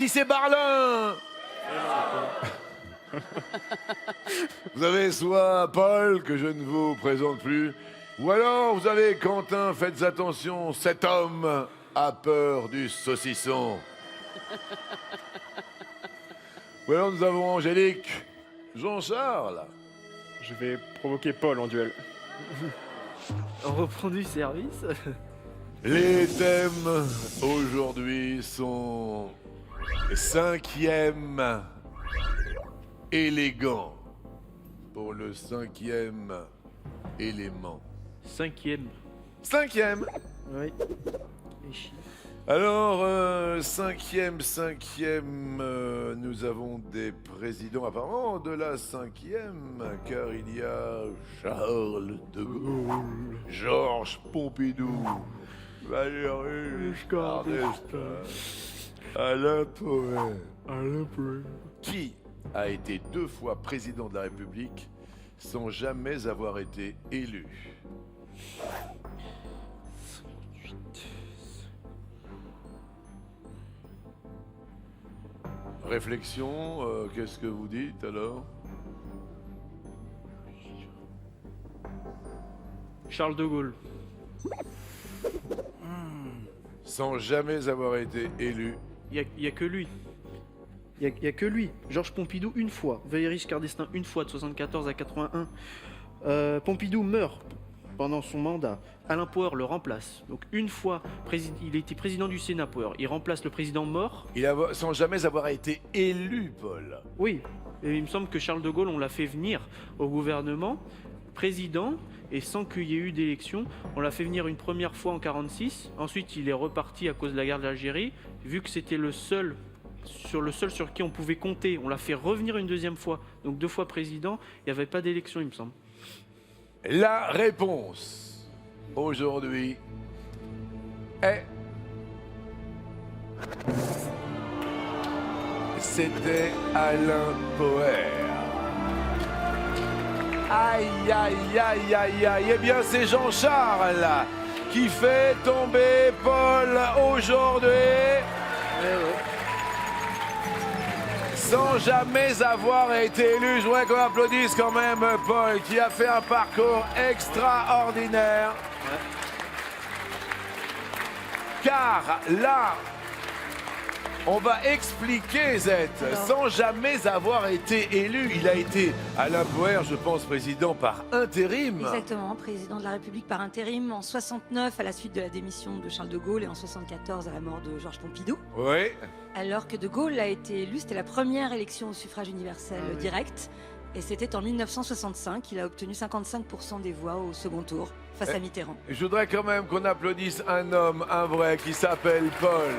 Si c'est Barlin. Vous avez soit Paul, que je ne vous présente plus, ou alors vous avez Quentin, faites attention, cet homme a peur du saucisson. Ou alors nous avons Angélique, Jean-Charles. Je vais provoquer Paul en duel. On reprend du service. Les thèmes aujourd'hui sont 5e élégant pour le 5e élément. 5e. 5e. Oui. Les chiffres. Alors, 5e, nous avons des présidents apparemment de la 5e, car il y a Charles de Gaulle, Georges Pompidou, Valéry Giscard d'Estaing, Alain Poher, qui a été 2 fois président de la République sans jamais avoir été élu. Réflexion, qu'est-ce que vous dites alors? Charles de Gaulle. Sans jamais avoir été élu. Il y a que lui. Il n'y a que lui. Georges Pompidou, une fois. Valéry Giscard d'Estaing, une fois, de 74 à 81. Pompidou meurt pendant son mandat. Alain Poher le remplace. Donc une fois, il était président du Sénat, Poher. Il remplace le président mort. Sans jamais avoir été élu, Paul. Oui. Et il me semble que Charles de Gaulle, on l'a fait venir au gouvernement, président, et sans qu'il y ait eu d'élection. On l'a fait venir une première fois en 46. Ensuite, il est reparti à cause de la guerre d'Algérie. Vu que c'était le seul sur qui on pouvait compter, on l'a fait revenir une deuxième fois. Donc 2 fois président, il n'y avait pas d'élection, il me semble. La réponse aujourd'hui est... C'était Alain Poher. Aïe, aïe, aïe, aïe, aïe. Eh bien, c'est Jean-Charles qui fait tomber Paul aujourd'hui. Sans jamais avoir été élu. Je voudrais qu'on applaudisse quand même Paul, qui a fait un parcours extraordinaire. Car là, on va expliquer, Zette, sans jamais avoir été élu. Il a été, Alain Poher, je pense, président par intérim. Exactement, président de la République par intérim en 69 à la suite de la démission de Charles de Gaulle et en 74 à la mort de Georges Pompidou. Oui. Alors que de Gaulle a été élu, c'était la première élection au suffrage universel direct. Et c'était en 1965, il a obtenu 55% des voix au second tour face à Mitterrand. Je voudrais quand même qu'on applaudisse un homme, un vrai, qui s'appelle Paul.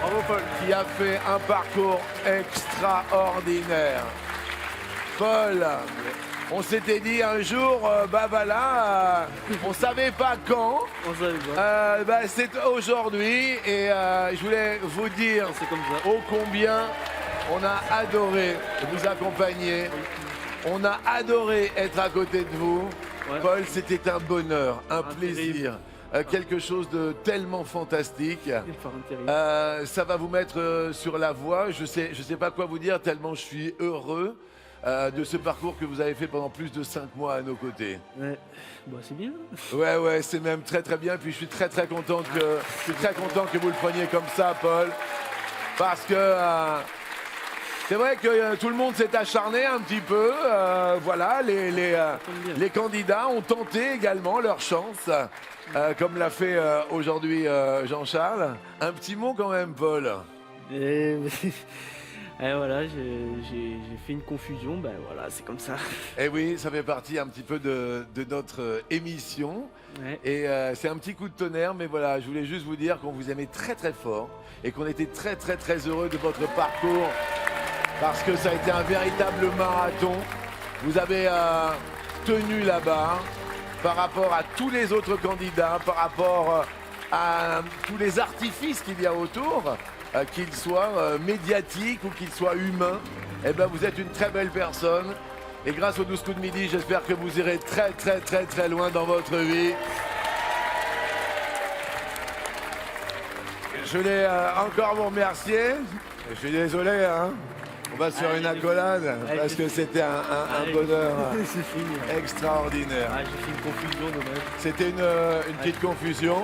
Bravo Paul. Qui a fait un parcours extraordinaire. Paul, on s'était dit un jour, on savait pas quand. On savait pas. C'est aujourd'hui et je voulais vous dire C'est comme ça. ô combien on a adoré vous accompagner. On a adoré être à côté de vous. Ouais. Paul, c'était un bonheur, un plaisir, terrible. quelque chose de tellement fantastique. Par intérim. Ça va vous mettre sur la voie. Je sais pas quoi vous dire tellement je suis heureux de ce parcours que vous avez fait pendant plus de 5 mois à nos côtés. Ouais. Bah, c'est bien. Ouais, c'est même très très bien. Puis je suis très content que vous le preniez comme ça, Paul, parce que c'est vrai que tout le monde s'est acharné un petit peu. Voilà, les candidats ont tenté également leur chance, comme l'a fait aujourd'hui Jean-Charles. Un petit mot quand même, Paul. Et voilà, j'ai fait une confusion, ben voilà, c'est comme ça. Eh oui, ça fait partie un petit peu de notre émission. Ouais. Et c'est un petit coup de tonnerre, mais voilà, je voulais juste vous dire qu'on vous aimait très fort et qu'on était très heureux de votre parcours parce que ça a été un véritable marathon. Vous avez tenu la barre par rapport à tous les autres candidats, par rapport à tous les artifices qu'il y a autour, qu'ils soient médiatiques ou qu'ils soient humains. Eh ben, vous êtes une très belle personne. Et grâce aux 12 coups de midi, j'espère que vous irez très loin dans votre vie. Je voulais encore vous remercier. Je suis désolé, hein. On va se faire une accolade parce que c'était un bonheur C'est fini. extraordinaire. Ah, j'ai fait une confusion, dommage. C'était une petite confusion.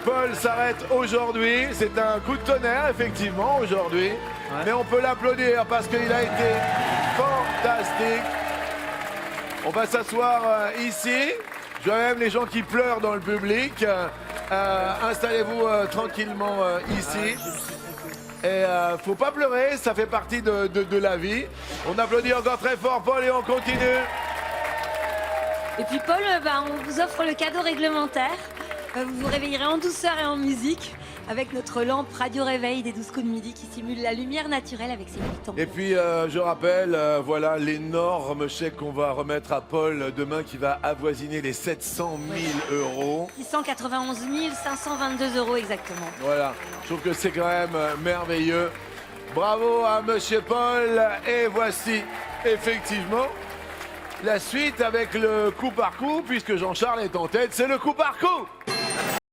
Paul s'arrête aujourd'hui. C'est un coup de tonnerre, effectivement, aujourd'hui. Mais on peut l'applaudir parce qu'il a été fantastique. On va s'asseoir ici. Je vois même les gens qui pleurent dans le public. Installez-vous tranquillement ici. Et faut pas pleurer, ça fait partie de la vie. On applaudit encore très fort Paul et on continue. Et puis Paul, on vous offre le cadeau réglementaire. Vous vous réveillerez en douceur et en musique avec notre lampe radio réveil des 12 coups de midi qui simule la lumière naturelle avec ses petits tampons. Et puis je rappelle, voilà l'énorme chèque qu'on va remettre à Paul demain qui va avoisiner les 700 000 euros. 691 522 euros exactement. Voilà, je trouve que c'est quand même merveilleux. Bravo à Monsieur Paul. Et voici effectivement la suite avec le coup par coup, puisque Jean-Charles est en tête, c'est le coup par coup.